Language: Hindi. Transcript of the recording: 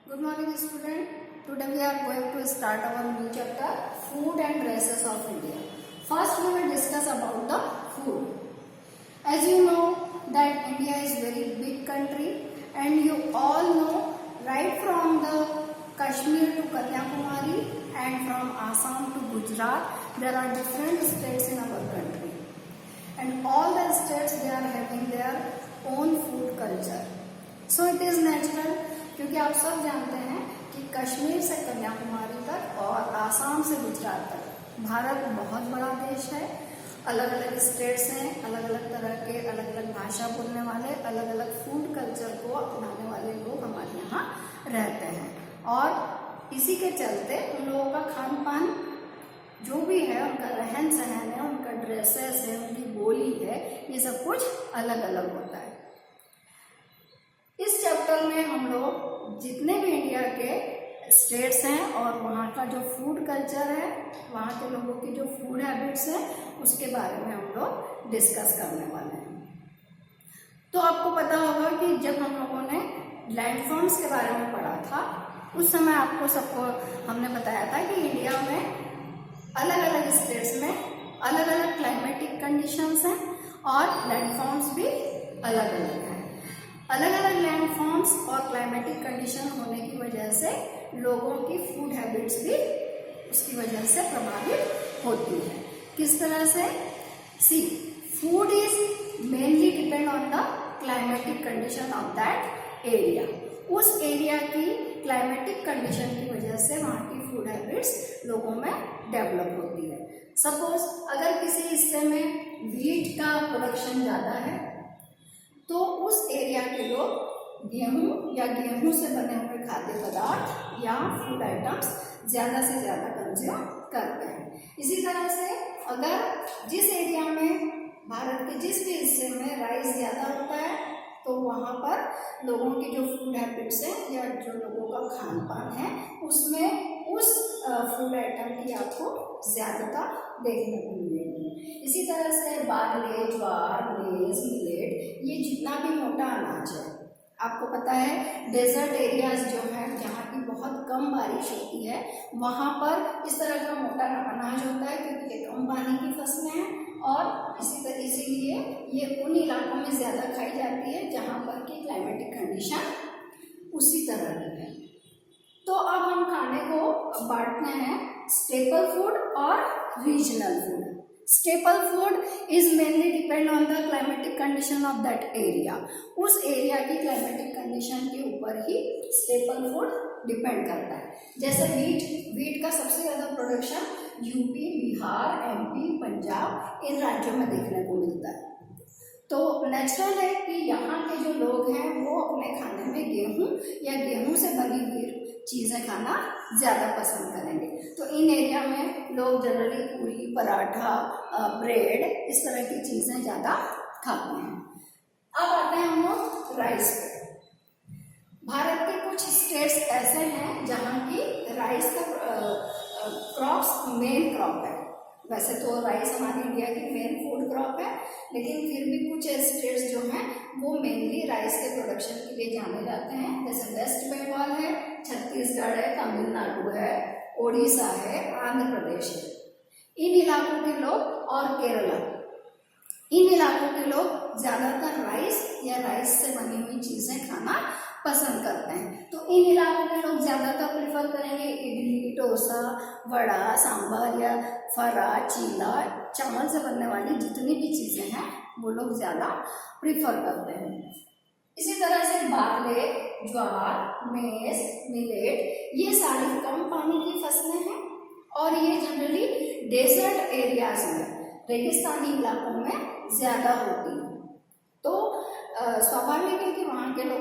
Good morning, student. Today we are going to start our new chapter, Food and Races of India. First, we will discuss about the food. As you know that India is very big country, and you all know right from the Kashmir to Kanyakumari and from Assam to Gujarat, there are different states in our country, and all the states they are having their own food culture. So it is natural क्योंकि आप सब जानते हैं कि कश्मीर से कन्याकुमारी तक और आसाम से गुजरात तक भारत बहुत बड़ा देश है। अलग अलग स्टेट्स हैं, अलग अलग तरह के अलग अलग भाषा बोलने वाले, अलग अलग फूड कल्चर को अपनाने वाले लोग हमारे यहाँ रहते हैं, और इसी के चलते उन लोगों का खान पान जो भी है, उनका रहन सहन है, उनका ड्रेसेस है, उनकी बोली है, ये सब कुछ अलग अलग होता है। इस चैप्टर में हम लोग जितने भी इंडिया के स्टेट्स हैं और वहाँ का जो फूड कल्चर है, वहाँ के लोगों की जो फूड हैबिट्स है, उसके बारे में हम लोग डिस्कस करने वाले हैं। तो आपको पता होगा कि जब हम लोगों ने लैंडफॉर्म्स के बारे में पढ़ा था, उस समय आपको सबको हमने बताया था कि इंडिया में अलग अलग स्टेट्स में अलग अलग क्लाइमेटिक कंडीशंस हैं और लैंडफॉर्म्स भी अलग अलग हैं। अलग अलग लैंडफॉर्म्स और क्लाइमेटिक कंडीशन होने की वजह से लोगों की फूड हैबिट्स भी उसकी वजह से प्रभावित होती है। किस तरह से? See, food is mainly depend on the climatic condition of that area. उस एरिया की क्लाइमेटिक कंडीशन की वजह से वहाँ की फूड हैबिट्स लोगों में डेवलप होती है। सपोज अगर किसी हिस्से में व्हीट का प्रोडक्शन ज़्यादा है तो उस एरिया के लोग गेहूं या गेहूं से बने हुए खाद्य पदार्थ या फूड आइटम्स ज़्यादा से ज़्यादा कंज्यूम करते हैं। इसी तरह से अगर जिस एरिया में भारत के जिस भी हिस्से में राइस ज़्यादा होता है तो वहाँ पर लोगों की जो फूड हैबिट्स हैं या जो लोगों का खान पान है उसमें उस फूड आइटम की आपको ज़्यादाता देखने को मिलेगी। इसी तरह से बाजरे, ज्वार, मेज, मिलेट, ये जितना भी मोटा अनाज है, आपको पता है डेजर्ट एरियाज जो हैं जहाँ की बहुत कम बारिश होती है, वहाँ पर इस तरह का मोटा अनाज होता है क्योंकि ये कम पानी की फसलें हैं और इसीलिए ये उन इलाकों में ज़्यादा खाई जाती है जहाँ पर की क्लाइमेटिक कंडीशन उसी तरह की है। तो अब हम खाने को बांटते हैं स्टेपल फूड और regional food. Staple food is mainly depend on the climatic condition of that area. उस एरिया की क्लाइमेटिक कंडीशन के ऊपर ही स्टेपल फूड डिपेंड करता है। जैसे वीट का सबसे ज़्यादा production UP, Bihar, MP, Punjab इन राज्यों में देखने को मिलता है। तो नेचुरल है कि यहाँ के जो लोग हैं वो अपने खाने में गेहूँ या गेहूँ से बनी हुई चीज़ें खाना ज़्यादा पसंद करेंगे। तो इन एरिया में लोग जनरली पूरी, पराठा, ब्रेड, इस तरह की चीज़ें ज़्यादा खाते हैं। अब आते हैं हम लोग राइस पे। भारत के कुछ स्टेट्स ऐसे हैं जहाँ की राइस का क्रॉप्स मेन क्रॉप है। वैसे तो राइस हमारी इंडिया की मेन फूड क्रॉप है, लेकिन फिर भी कुछ स्टेट्स जो हैं वो मेनली राइस के प्रोडक्शन के लिए जाने जाते हैं। जैसे वेस्ट बंगाल है, छत्तीसगढ़ है, तमिलनाडु है, ओडिशा है, आंध्र प्रदेश है। इन इलाकों के लोग और केरला, इन इलाकों के लोग ज़्यादातर राइस या राइस से बनी हुई चीज़ें खाना पसंद करते हैं। तो इन इलाकों के लोग ज़्यादातर प्रेफर करेंगे इडली, डोसा, वड़ा, सांभर या फरा, चीला, चावल से बनने वाली जितनी भी चीज़ें हैं वो लोग ज़्यादा प्रेफर करते हैं। इसी तरह से बाजरे, ज्वार, मेज, मिलेट, ये सारी कम पानी की फसलें हैं और ये जनरली डेजर्ट एरियाज में, रेगिस्तानी इलाकों में ज़्यादा होती हैं। तो स्वाभाविक है कि वहाँ के लोग